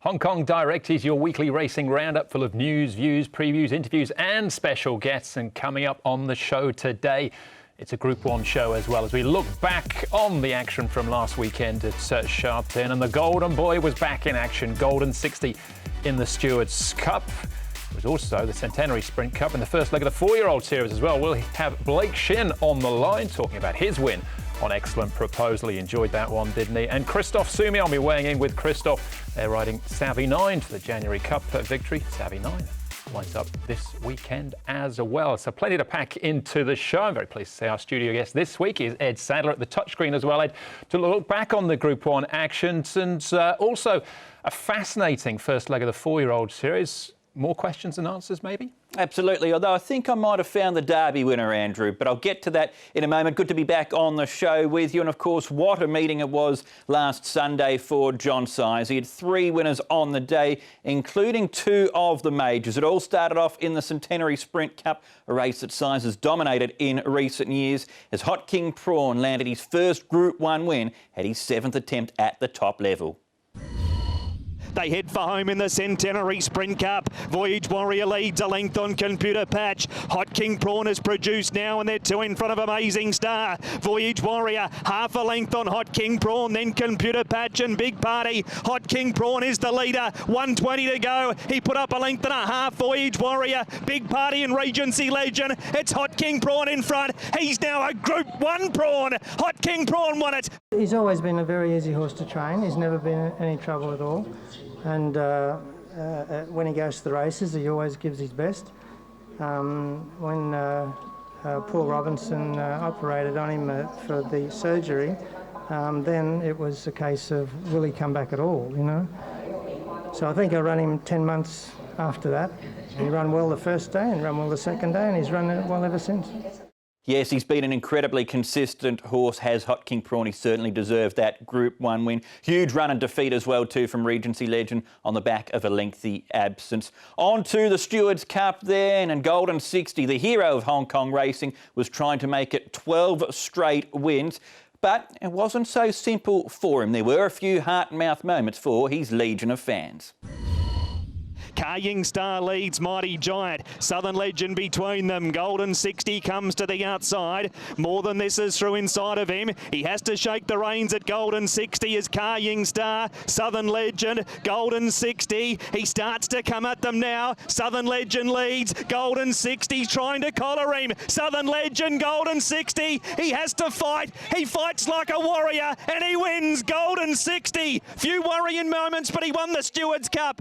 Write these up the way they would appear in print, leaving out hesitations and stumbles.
Hong Kong Direct is your weekly racing roundup full of news, views, previews, interviews and special guests. And coming up on the show today, it's a Group 1 show as well as we look back on the action from last weekend at Sha Tin. And the Golden Boy was back in action, Golden 60 in the Stewards' Cup. It was also the Centenary Sprint Cup in the first leg of the 4-year-old series as well. We'll have Blake Shinn on the line talking about his win on Excellent Proposal. He enjoyed that one, didn't he? And Christophe Soumillon, I'll be weighing in with Christophe. They're riding Savvy 9 for the January Cup victory. Savvy 9 winds up this weekend as well. So plenty to pack into the show. I'm very pleased to say our studio guest this week is Ed Sadler at the touchscreen as well, Ed, to look back on the Group 1 actions and also a fascinating first leg of the 4-year-old series. More questions than answers, maybe? Absolutely, although I think I might have found the Derby winner, Andrew, but I'll get to that in a moment. Good to be back on the show with you. And, of course, what a meeting it was last Sunday for John Size. He had 3 winners on the day, including 2 of the majors. It all started off in the Centenary Sprint Cup, a race that Size has dominated in recent years, as Hot King Prawn landed his first Group 1 win at his 7th attempt at the top level. They head for home in the Centenary Sprint Cup. Voyage Warrior leads a length on Computer Patch. Hot King Prawn is produced now and they're 2 in front of Amazing Star. Voyage Warrior half a length on Hot King Prawn, then Computer Patch and Big Party. Hot King Prawn is the leader, 1:20 to go. He put up a length and a half. Voyage Warrior, Big Party and Regency Legend. It's Hot King Prawn in front. He's now a Group 1 prawn. Hot King Prawn won it. He's always been a very easy horse to train. He's never been in any trouble at all. And when he goes to the races, he always gives his best. When Paul Robinson operated on him for the surgery, then it was a case of, will he come back at all, you know? So I think I ran him 10 months after that. He ran well the first day and ran well the second day, and he's run it well ever since. Yes, he's been an incredibly consistent horse, has Hot King Prawn. He certainly deserved that Group 1 win. Huge run and defeat as well, too, from Regency Legend on the back of a lengthy absence. On to the Stewards' Cup then, and Golden 60, the hero of Hong Kong racing, was trying to make it 12 straight wins. But it wasn't so simple for him. There were a few heart-and-mouth moments for his legion of fans. Ying Star leads Mighty Giant. Southern Legend between them. Golden 60 comes to the outside. More Than This is through inside of him. He has to shake the reins at Golden 60 as Ying Star. Southern Legend, Golden 60. He starts to come at them now. Southern Legend leads. Golden 60 trying to collar him. Southern Legend, Golden 60. He has to fight. He fights like a warrior and he wins. Golden 60. Few worrying moments, but he won the Stewards' Cup.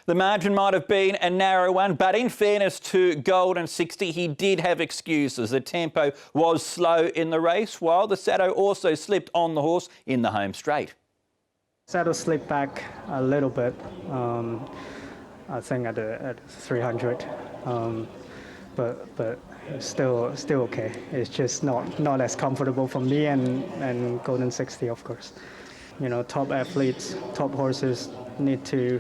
The margin might have been a narrow one, but in fairness to Golden 60, he did have excuses. The tempo was slow in the race, while the saddle also slipped on the horse in the home straight. Saddle slipped back a little bit, I think at 300, but still okay. It's just not as comfortable for me and Golden 60, of course. You know, top athletes, top horses need to,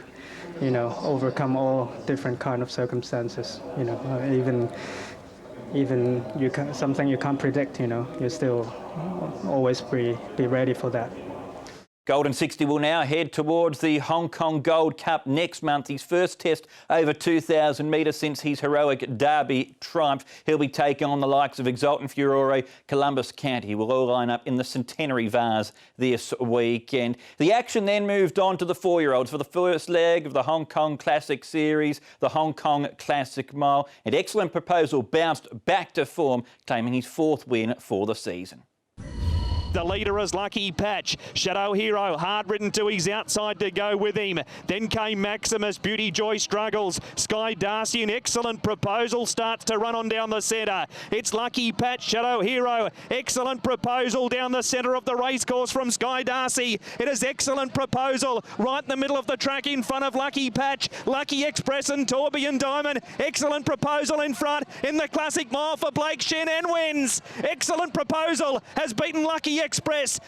you know, overcome all different kind of circumstances. You know, even something you can't predict. You know, you still always be ready for that. Golden 60 will now head towards the Hong Kong Gold Cup next month. His first test over 2,000 metres since his heroic Derby triumph. He'll be taking on the likes of Exultant Furore, Columbus County. Will all line up in the Centenary Vase this weekend. The action then moved on to the 4-year-olds for the first leg of the Hong Kong Classic Series, the Hong Kong Classic Mile. An Excellent Proposal bounced back to form, claiming his 4th win for the season. The leader is Lucky Patch. Shadow Hero, hard ridden to his outside to go with him. Then came Maximus. Beauty Joy struggles. Sky Darcy, an Excellent Proposal, starts to run on down the centre. It's Lucky Patch, Shadow Hero. Excellent Proposal down the centre of the racecourse from Sky Darcy. It is Excellent Proposal right in the middle of the track in front of Lucky Patch. Lucky Express and Tourbillon Diamond. Excellent Proposal in front in the Classic Mile for Blake Shinn and wins. Excellent Proposal has beaten Lucky Express.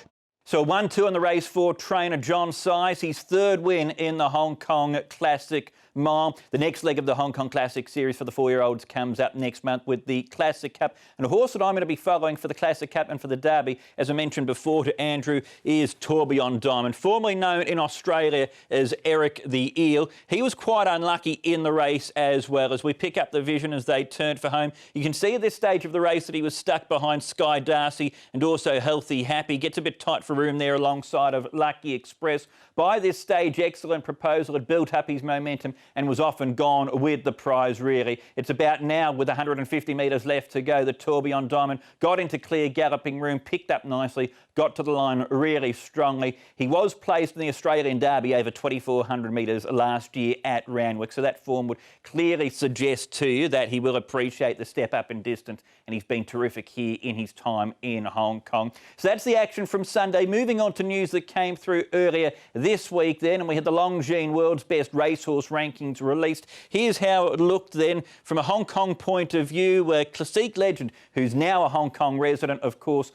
So 1-2 in the race for trainer John Size, his 3rd win in the Hong Kong Classic mile. The next leg of the Hong Kong Classic Series for the 4-year-olds comes up next month with the Classic Cup. And a horse that I'm going to be following for the Classic Cup and for the Derby, as I mentioned before to Andrew, is Tourbillon Diamond, formerly known in Australia as Eric the Eel. He was quite unlucky in the race as well. As we pick up the vision as they turned for home, you can see at this stage of the race that he was stuck behind Sky Darcy and also Healthy Happy. Gets a bit tight for room there alongside of Lucky Express. By this stage, Excellent Proposal had built up his momentum and was off and gone with the prize, really. It's about now, with 150 metres left to go, the Tourbillon Diamond got into clear galloping room, picked up nicely, got to the line really strongly. He was placed in the Australian Derby over 2,400 metres last year at Randwick, so that form would clearly suggest to you that he will appreciate the step up in distance, and he's been terrific here in his time in Hong Kong. So that's the action from Sunday. Moving on to news that came through earlier this week then, and we had the Longines World's Best Racehorse rankings released. Here's how it looked then from a Hong Kong point of view. Classique Legend, who's now a Hong Kong resident, of course,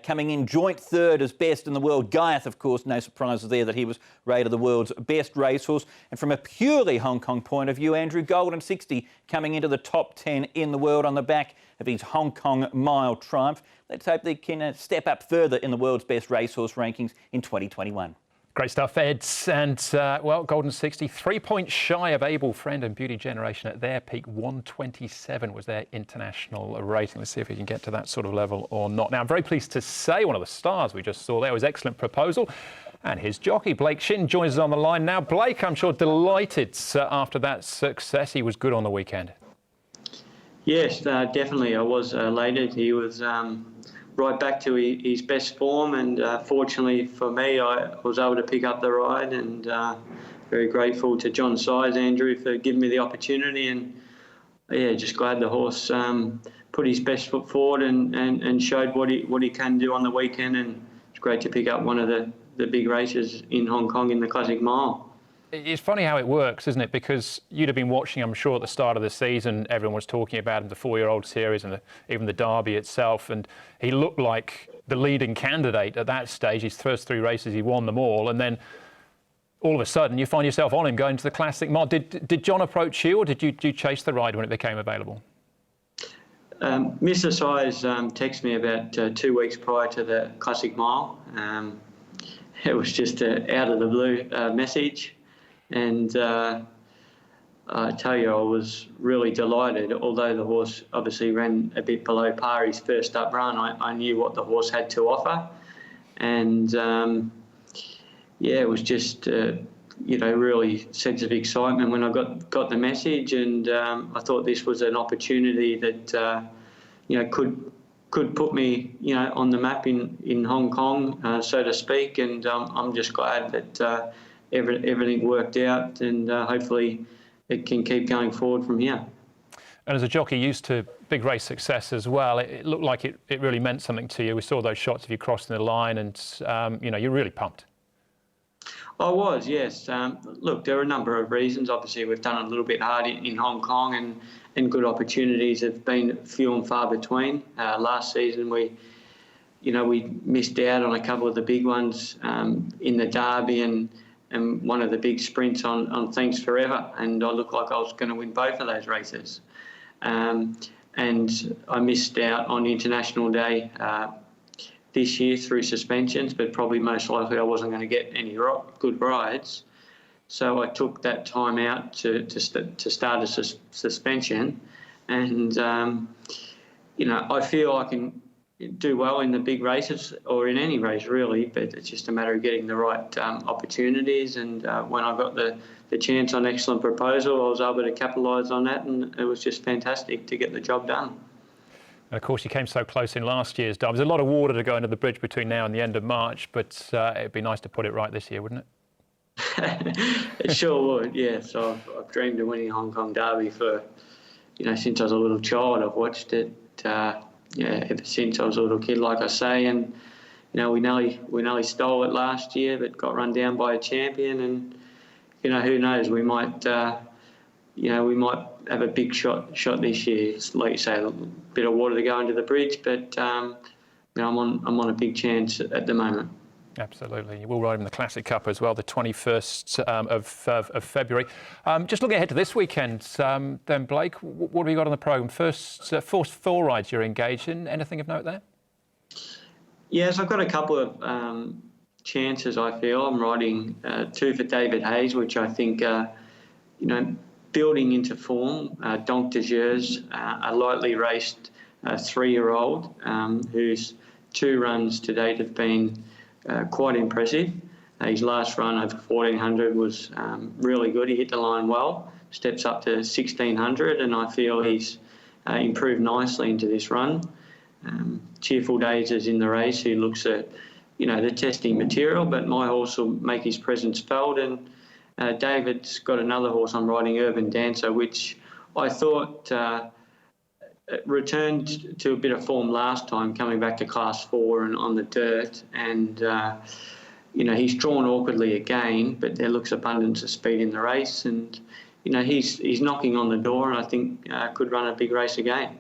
coming in joint third as best in the world. Gaiath, of course, no surprises there that he was rated the world's best racehorse. And from a purely Hong Kong point of view, Andrew, Golden 60 coming into the top 10 in the world on the back of his Hong Kong Mile triumph. Let's hope they can step up further in the world's best racehorse rankings in 2021. Great stuff, Ed. And, well, Golden 60, 3 points shy of Able Friend and Beauty Generation at their peak. 127 was their international rating. Let's see if we can get to that sort of level or not. Now, I'm very pleased to say one of the stars we just saw there was Excellent Proposal. And his jockey, Blake Shinn, joins us on the line now. Blake, I'm sure, delighted after that success. He was good on the weekend. Yes, definitely. I was elated. He was right back to his best form, and fortunately for me, I was able to pick up the ride, and very grateful to John Size, Andrew, for giving me the opportunity, and yeah, just glad the horse put his best foot forward and showed what he can do on the weekend, and it's great to pick up one of the big races in Hong Kong in the Classic Mile. It's funny how it works, isn't it? Because you'd have been watching, I'm sure, at the start of the season, everyone was talking about him, the 4-year-old series and even the Derby itself, and he looked like the leading candidate at that stage. His first 3 races, he won them all, and then all of a sudden you find yourself on him going to the Classic Mile. Did John approach you, or did you chase the ride when it became available? Mr. Size texted me about 2 weeks prior to the Classic Mile. It was just out of the blue message. And I tell you, I was really delighted. Although the horse obviously ran a bit below par his first up run, I knew what the horse had to offer. And, yeah, it was just, really sense of excitement when I got the message. And I thought this was an opportunity that, could put me, on the map in Hong Kong, so to speak. And I'm just glad that everything worked out, and hopefully it can keep going forward from here. And as a jockey used to big race success as well, it looked like it really meant something to you. We saw those shots of you crossing the line, and you're really pumped. I was, yes. Look, there are a number of reasons. Obviously, we've done a little bit hard in Hong Kong, and good opportunities have been few and far between. Last season, we missed out on a couple of the big ones in the Derby and one of the big sprints on Thanks Forever, and I looked like I was going to win both of those races. And I missed out on International Day this year through suspensions, but probably most likely I wasn't going to get any good rides. So I took that time out to start a suspension, and I feel I can do well in the big races or in any race really, but it's just a matter of getting the right opportunities. And when I got the chance on Excellent Proposal, I was able to capitalise on that, and it was just fantastic to get the job done. And of course, you came so close in last year's Derby. There's a lot of water to go under the bridge between now and the end of March, but it'd be nice to put it right this year, wouldn't it? It sure would, yes. I've dreamed of winning Hong Kong Derby for, since I was a little child. I've watched it, ever since I was a little kid, like I say. And, we nearly stole it last year, but got run down by a champion. And, who knows, we might have a big shot this year. It's like you say, a bit of water to go under the bridge, but I'm on a big chance at the moment. Absolutely. We'll ride him in the Classic Cup as well, the 21st of February. Just looking ahead to this weekend, then, Blake, what have you got on the programme? First, four rides you're engaged in. Anything of note there? Yes, I've got a couple of chances, I feel. I'm riding 2 for David Hayes, which I think, building into form. Donk de Jeuse, a lightly raced 3-year-old whose 2 runs to date have been quite impressive. His last run over 1400 was really good. He hit the line well, steps up to 1600, and I feel he's improved nicely into this run. Cheerful Days is in the race, who looks at, the testing material, but my horse will make his presence felt. And David's got another horse I'm riding, Urban Dancer, which I thought returned to a bit of form last time, coming back to Class 4 and on the dirt. And, he's drawn awkwardly again, but there looks abundance of speed in the race. And, he's knocking on the door, and I think could run a big race again.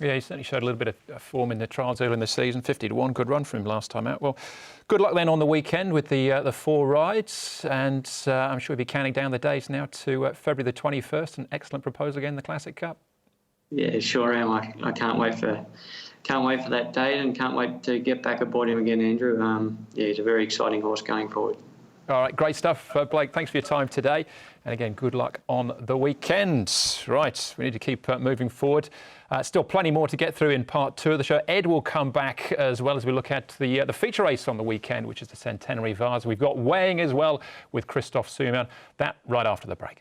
Yeah, he certainly showed a little bit of form in the trials early in the season. 50-1, good run for him last time out. Well, good luck then on the weekend with the 4 rides, and I'm sure we'll be counting down the days now to February the 21st. An excellent proposal again in the Classic Cup. Yeah, sure am. I can't wait for that date, and can't wait to get back aboard him again, Andrew. He's a very exciting horse going forward. All right, great stuff, Blake. Thanks for your time today. And again, good luck on the weekend. Right, we need to keep moving forward. Still plenty more to get through in part 2 of the show. Ed will come back as well as we look at the feature race on the weekend, which is the Centenary Vase. We've got weighing as well with Christophe Soumillon. That right after the break.